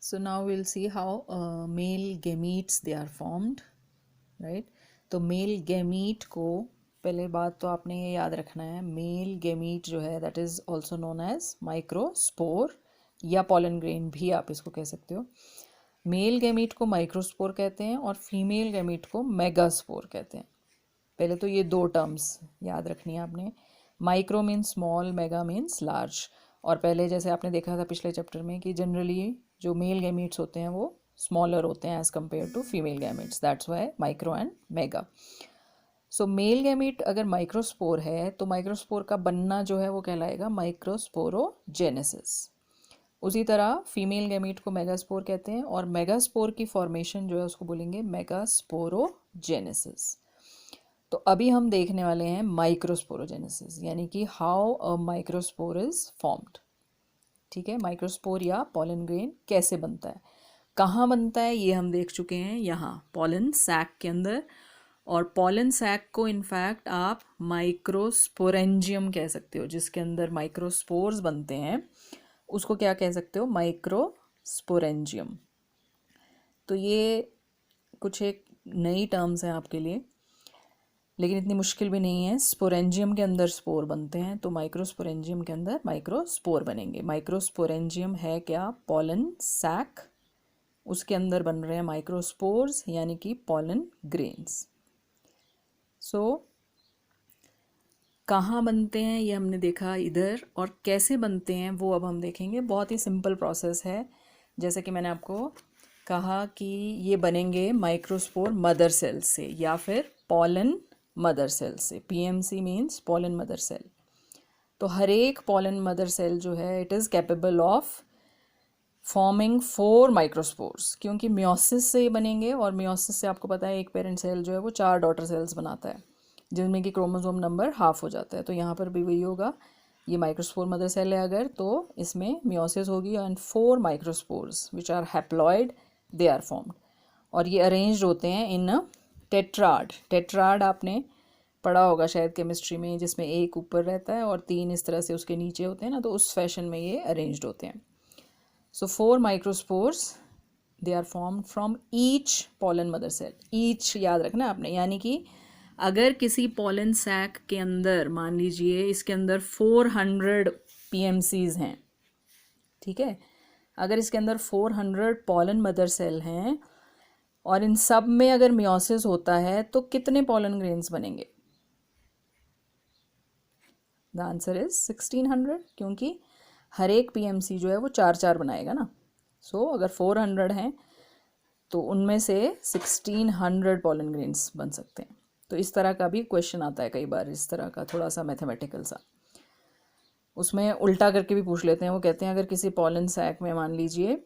So now we'll see how male gametes they are formed, right? तो male gamete को पहले बात तो आपने ये याद रखना है, मेल गैमीट जो है that is also known as microspore या पॉलन ग्रेन भी आप इसको कह सकते हो। मेल गैमीट को माइक्रोस्पोर कहते हैं और फीमेल गैमीट को मेगास्पोर कहते हैं। पहले तो ये दो टर्म्स याद रखनी है आपने, micro means small, mega means large. और पहले जैसे आपने देखा था पिछले चैप्टर में कि जनरली जो मेल गैमीट्स होते हैं वो स्मॉलर होते हैं as compare to female gametes, that's why micro and mega. So male gamete अगर माइक्रोस्पोर है तो माइक्रोस्पोर का बनना जो है वो कहलाएगा माइक्रोस्पोरोजेनेसिस। उसी तरह फीमेल गैमीट को मेगास्पोर कहते हैं और मेगास्पोर की फॉर्मेशन जो है उसको बोलेंगे मेगास्पोरोजेनेसिस। तो अभी हम देखने वाले हैं माइक्रोस्पोरोजेनेसिस, यानी कि how a microspore is formed. ठीक है, माइक्रोस्पोर या पॉलन ग्रेन कैसे बनता है, कहाँ बनता है, ये हम देख चुके हैं यहाँ पॉलन सैक के अंदर। और पॉलन सैक को इनफैक्ट आप माइक्रोस्पोरेंजियम कह सकते हो, जिसके अंदर माइक्रोस्पोर्स बनते हैं उसको क्या कह सकते हो, माइक्रोस्पोरेंजियम। तो ये कुछ एक नई टर्म्स हैं आपके लिए, लेकिन इतनी मुश्किल भी नहीं है। स्पोरेंजियम के अंदर स्पोर बनते हैं तो माइक्रोस्पोरेंजियम के अंदर माइक्रोस्पोर बनेंगे। माइक्रोस्पोरेंजियम है क्या, पॉलन सैक, उसके अंदर बन रहे हैं माइक्रोस्पोर्स यानी कि पॉलन ग्रेन्स। सो कहाँ बनते हैं ये हमने देखा इधर, और कैसे बनते हैं वो अब हम देखेंगे। बहुत ही सिंपल प्रोसेस है, जैसे कि मैंने आपको कहा कि ये बनेंगे माइक्रोस्पोर मदर सेल से या फिर पॉलन मदर सेल से। PMC means pollen mother cell. तो हर एक पॉलन मदर सेल जो है it is capable of forming 4 microspores, क्योंकि मियोसिस से ये बनेंगे और मियोसिस से आपको पता है एक पेरेंट सेल जो है वो 4 डॉटर सेल्स बनाता है जिनमें कि क्रोमोसोम नंबर हाफ हो जाता है। तो यहाँ पर भी वही होगा, ये माइक्रोस्पोर मदर सेल है अगर, तो इसमें मियोसिस होगी and 4 microspores which are haploid they are formed. और ये अरेंज्ड होते हैं इन टेट्राड। टेट्राड आपने पढ़ा होगा शायद केमिस्ट्री में, जिसमें एक ऊपर रहता है और 3 इस तरह से उसके नीचे होते हैं ना, तो उस फैशन में ये अरेंज्ड होते हैं। So 4 microspores they are formed from each pollen mother cell. Each याद रखना आपने, यानी कि अगर किसी पॉलन सैक के अंदर मान लीजिए इसके अंदर 400 पीएमसीज हैं, ठीक है, अगर इसके अंदर 400 पॉलन मदर सेल हैं और इन सब में अगर मियोसिस होता है तो कितने पॉलन ग्रेन्स बनेंगे? द आंसर इज 1600, क्योंकि हर एक पीएमसी जो है वो 4 बनाएगा ना। सो अगर 400 हैं तो उनमें से 1600 पॉलन ग्रेन्स बन सकते हैं। तो इस तरह का भी क्वेश्चन आता है कई बार, इस तरह का थोड़ा सा मैथमेटिकल सा, उसमें उल्टा करके भी पूछ लेते हैं। वो कहते हैं अगर किसी पॉलन सैक में मान लीजिए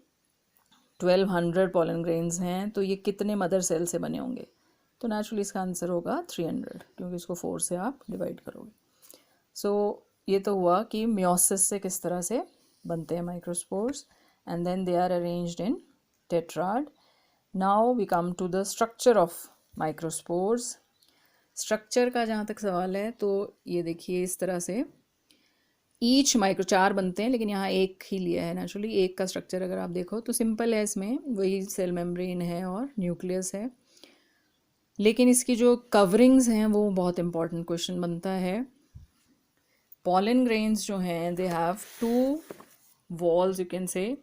1200 पॉलन ग्रेन्स हैं तो ये कितने मदर सेल से बने होंगे? तो नेचुरली इसका आंसर होगा 300, क्योंकि इसको 4 से आप डिवाइड करोगे। सो ये तो हुआ कि मियोसिस से किस तरह से बनते हैं microspores, and then they are arranged in tetrad. Now we come to the structure of microspores. Structure का जहाँ तक सवाल है तो ये देखिए इस तरह से ईच माइक्रो 4 बनते हैं, लेकिन यहाँ एक ही लिया है नेचुरली। एक का स्ट्रक्चर अगर आप देखो तो सिंपल है, इसमें वही सेल मेम्ब्रेन है और न्यूक्लियस है, लेकिन इसकी जो कवरिंग्स हैं वो बहुत इंपॉर्टेंट क्वेश्चन बनता है। पॉलन ग्रेन्स जो हैं they have 2 walls, you can say.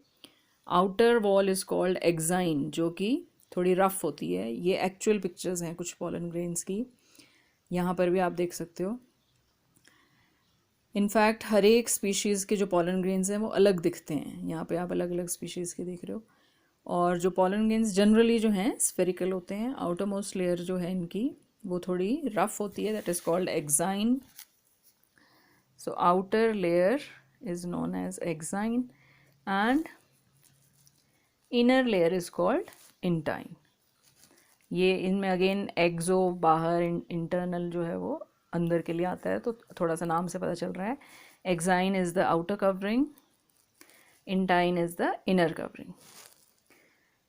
Outer wall is called exine, जो कि थोड़ी रफ होती है। ये एक्चुअल पिक्चर्स हैं कुछ पॉलन ग्रेन्स की, यहाँ पर भी आप देख सकते हो। इनफैक्ट हर एक स्पीशीज़ के जो पॉलन ग्रेन्स हैं वो अलग दिखते हैं, यहाँ पे आप अलग अलग स्पीशीज़ के देख रहे हो। और जो पॉलन ग्रेन्स जनरली जो हैं स्फेरिकल होते हैं। आउटर मोस्ट लेयर जो है इनकी वो थोड़ी रफ होती है, that is called exine. So outer layer is known as exine and inner layer is called intine. ये इनमें अगेन एक्सो बाहर, इंटरनल जो है वो अंदर के लिए आता है, तो थोड़ा सा नाम से पता चल रहा है। Exine is the outer covering, intine is the inner covering.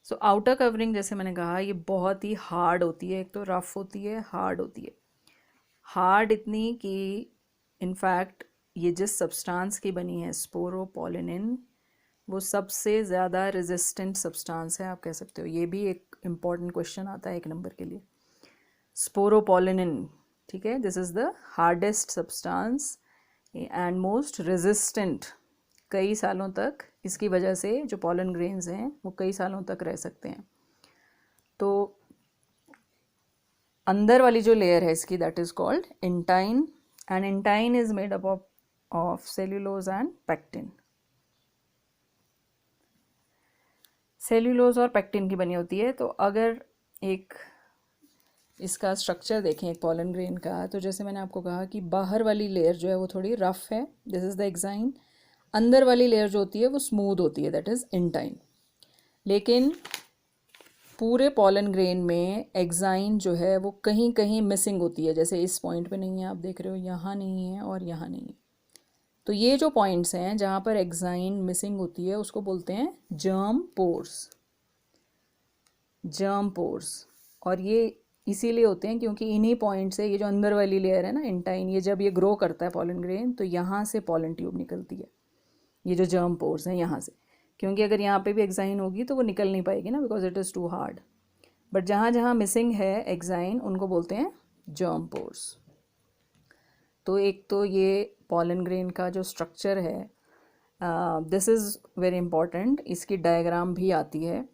So outer covering जैसे मैंने कहा ये बहुत ही हार्ड होती है, एक तो रफ होती है, हार्ड होती है। हार्ड इतनी कि इनफैक्ट ये जिस सब्सटेंस की बनी है स्पोरोपोलिनिन, वो सबसे ज़्यादा रेजिस्टेंट सब्सटेंस है, आप कह सकते हो। ये भी एक इम्पॉर्टेंट क्वेश्चन आता है 1 नंबर के लिए। स्पोरोपोलिनिन, ठीक है, this is the hardest substance and most resistant. कई सालों तक इसकी वजह से जो पॉलन ग्रेन्स हैं वो कई सालों तक रह सकते हैं। तो अंदर वाली जो लेयर है इसकी, that is called intine, and intine is made up of cellulose and pectin. Cellulose और पेक्टिन की बनी होती है। तो अगर एक इसका स्ट्रक्चर देखें एक पॉलन ग्रेन का, तो जैसे मैंने आपको कहा कि बाहर वाली लेयर जो है वो थोड़ी रफ है, दिस इज़ द एक्साइन। अंदर वाली लेयर जो होती है वो स्मूथ होती है, दैट इज़ इंटाइन। लेकिन पूरे पॉलन ग्रेन में एक्साइन जो है वो कहीं कहीं मिसिंग होती है, जैसे इस पॉइंट पे नहीं है, आप देख रहे हो, यहाँ नहीं है और यहाँ नहीं है। तो ये जो पॉइंट्स हैं जहाँ पर एक्साइन मिसिंग होती है उसको बोलते हैं जर्म पोर्स। जर्म पोर्स, और ये इसीलिए होते हैं क्योंकि इन्हीं पॉइंट से ये जो अंदर वाली लेयर है ना इंटाइन, ये जब ये ग्रो करता है पॉलन ग्रेन, तो यहाँ से पॉलन ट्यूब निकलती है, ये जो जर्म पोर्स हैं यहाँ से। क्योंकि अगर यहाँ पे भी एक्साइन होगी तो वो निकल नहीं पाएगी ना, because it is too hard. But जहाँ जहाँ मिसिंग है एक्साइन उनको बोलते हैं जर्म पोर्स। तो एक तो ये पॉलन ग्रेन का जो स्ट्रक्चर है, दिस इज़ वेरी इंपॉर्टेंट। इसकी डायग्राम भी आती है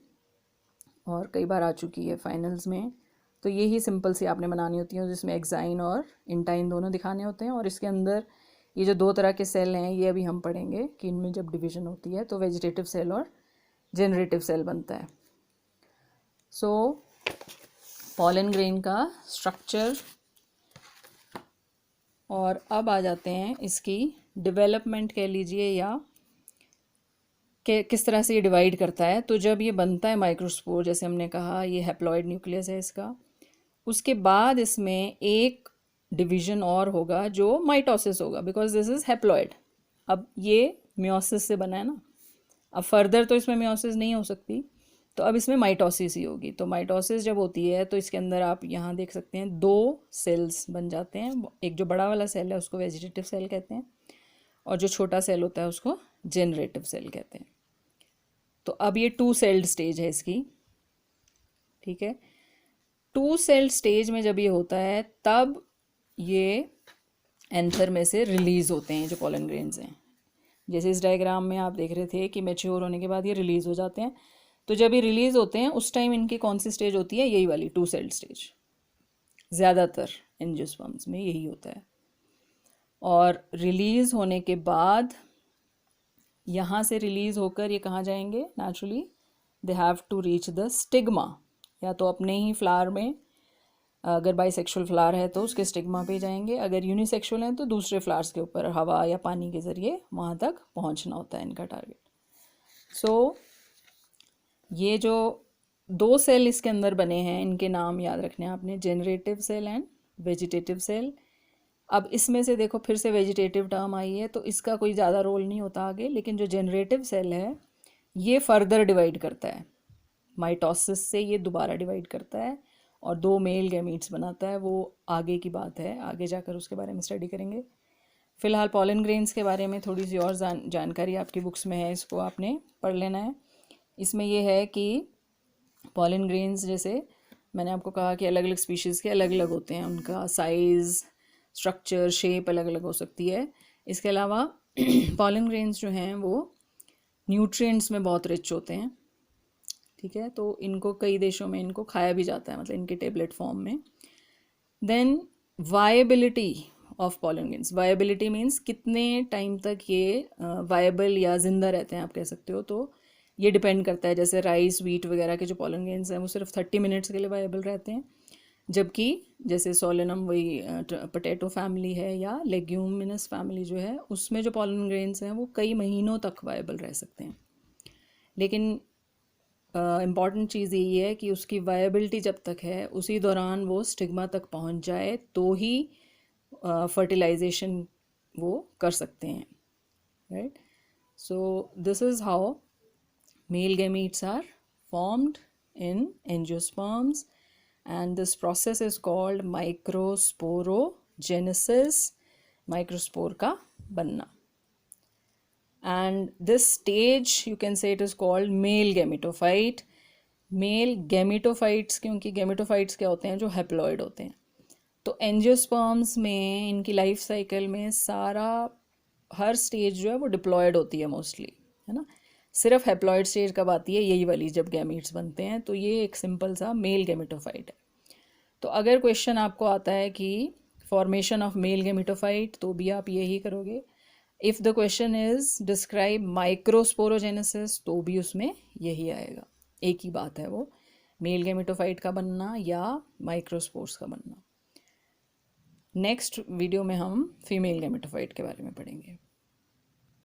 और कई बार आ चुकी है फाइनल्स में। तो ये ही सिंपल सी आपने बनानी होती है, जिसमें एक्साइन और इंटाइन दोनों दिखाने होते हैं। और इसके अंदर ये जो 2 तरह के सेल हैं ये अभी हम पढ़ेंगे कि इनमें जब डिवीजन होती है तो वेजिटेटिव सेल और जनरेटिव सेल बनता है। सो पॉलन ग्रेन का स्ट्रक्चर। और अब आ जाते हैं इसकी डेवलपमेंट कह लीजिए, या किस तरह से ये डिवाइड करता है। तो जब ये बनता है माइक्रोस्पोर, जैसे हमने कहा ये हैप्लॉइड न्यूक्लियस है इसका, उसके बाद इसमें एक डिवीजन और होगा जो माइटोसिस होगा, बिकॉज दिस इज़ हैप्लॉइड। अब ये मियोसिस से बना है ना, अब फर्दर तो इसमें मियोसिस नहीं हो सकती, तो अब इसमें माइटोसिस ही होगी। तो माइटोसिस जब होती है तो इसके अंदर आप यहाँ देख सकते हैं 2 सेल्स बन जाते हैं। एक जो बड़ा वाला सेल है उसको वेजिटेटिव सेल कहते हैं, और जो छोटा सेल होता है उसको जनरेटिव सेल कहते हैं। तो अब ये 2 सेल्ड स्टेज है इसकी, ठीक है। 2 सेल्ड स्टेज में जब ये होता है तब ये एंथर में से रिलीज़ होते हैं जो पॉलन ग्रेन्स हैं। जैसे इस डायग्राम में आप देख रहे थे कि मैच्योर होने के बाद ये रिलीज़ हो जाते हैं। तो जब ये रिलीज़ होते हैं उस टाइम इनकी कौन सी स्टेज होती है, यही वाली 2 सेल्ड स्टेज। ज़्यादातर एंजियोस्पर्म्स में यही होता है। और रिलीज़ होने के बाद यहाँ से रिलीज़ होकर ये कहाँ जाएंगे, naturally they have to reach the stigma, या तो अपने ही फ्लावर में, अगर बाइसेक्सुअल फ्लावर है तो उसके स्टिग्मा पे जाएंगे, अगर यूनिसेक्सुअल है तो दूसरे फ्लावर्स के ऊपर हवा या पानी के ज़रिए वहाँ तक पहुँचना होता है इनका टारगेट। सो ये जो 2 सेल इसके अंदर बने हैं इनके नाम याद रखने हैं आपने, generative cell and vegetative cell. अब इसमें से देखो फिर से वेजिटेटिव टर्म आई है, तो इसका कोई ज़्यादा रोल नहीं होता आगे, लेकिन जो जनरेटिव सेल है ये फर्दर डिवाइड करता है, माइटोसिस से ये दोबारा डिवाइड करता है और 2 मेल गैमीट्स बनाता है। वो आगे की बात है, आगे जाकर उसके बारे में स्टडी करेंगे। फ़िलहाल पॉलन ग्रेन्स के बारे में थोड़ी सी और जानकारी आपकी बुक्स में है, इसको आपने पढ़ लेना है। इसमें यह है कि पॉलन ग्रेन्स, जैसे मैंने आपको कहा कि अलग अलग स्पीशीज़ के अलग अलग होते हैं, उनका साइज़, स्ट्रक्चर, शेप अलग अलग हो सकती है। इसके अलावा पॉलन ग्रेन्स जो हैं वो न्यूट्रिएंट्स में बहुत रिच होते हैं, ठीक है। तो इनको कई देशों में इनको खाया भी जाता है, मतलब इनके टेबलेट फॉर्म में। Then viability of pollen grains, viability means कितने टाइम तक ये वायबल या ज़िंदा रहते हैं आप कह सकते हो। तो ये डिपेंड करता है, जैसे राइस, व्हीट वगैरह के जो पॉलन ग्रेन्स हैं वो सिर्फ 30 मिनट्स के लिए वायबल रहते हैं, जबकि जैसे सोलेनम, वही पोटैटो फैमिली है, या लेग्यूमिनस फैमिली जो है, उसमें जो पॉलन ग्रेन्स हैं वो कई महीनों तक वायबल रह सकते हैं। लेकिन इम्पॉर्टेंट चीज़ यही है कि उसकी वायबिलिटी जब तक है उसी दौरान वो स्टिग्मा तक पहुंच जाए तो ही फर्टिलाइजेशन वो कर सकते हैं, right. So this is how male gametes are formed in angiosperms, and this process is called microsporogenesis, microspore का बनना। and this stage you can say it is called male gametophyte. Male gametophytes, क्योंकि gametophytes क्या होते हैं, जो haploid होते हैं। तो एंजियोस्पर्म्स में इनकी लाइफ साइकिल में सारा हर स्टेज जो है वो डिप्लॉयड होती है मोस्टली, है ना। सिर्फ हैप्लॉइड स्टेज कब आती है, यही वाली, जब गैमीट्स बनते हैं। तो ये एक सिंपल सा मेल गैमेटोफाइट है। तो अगर क्वेश्चन आपको आता है कि फॉर्मेशन ऑफ मेल गैमेटोफाइट, तो भी आप यही करोगे। If the question is describe microsporogenesis, तो भी उसमें यही आएगा। एक ही बात है वो, मेल गैमेटोफाइट का बनना या माइक्रोस्पोर्स का बनना। नेक्स्ट वीडियो में हम फीमेल गैमेटोफाइट के बारे में पढ़ेंगे।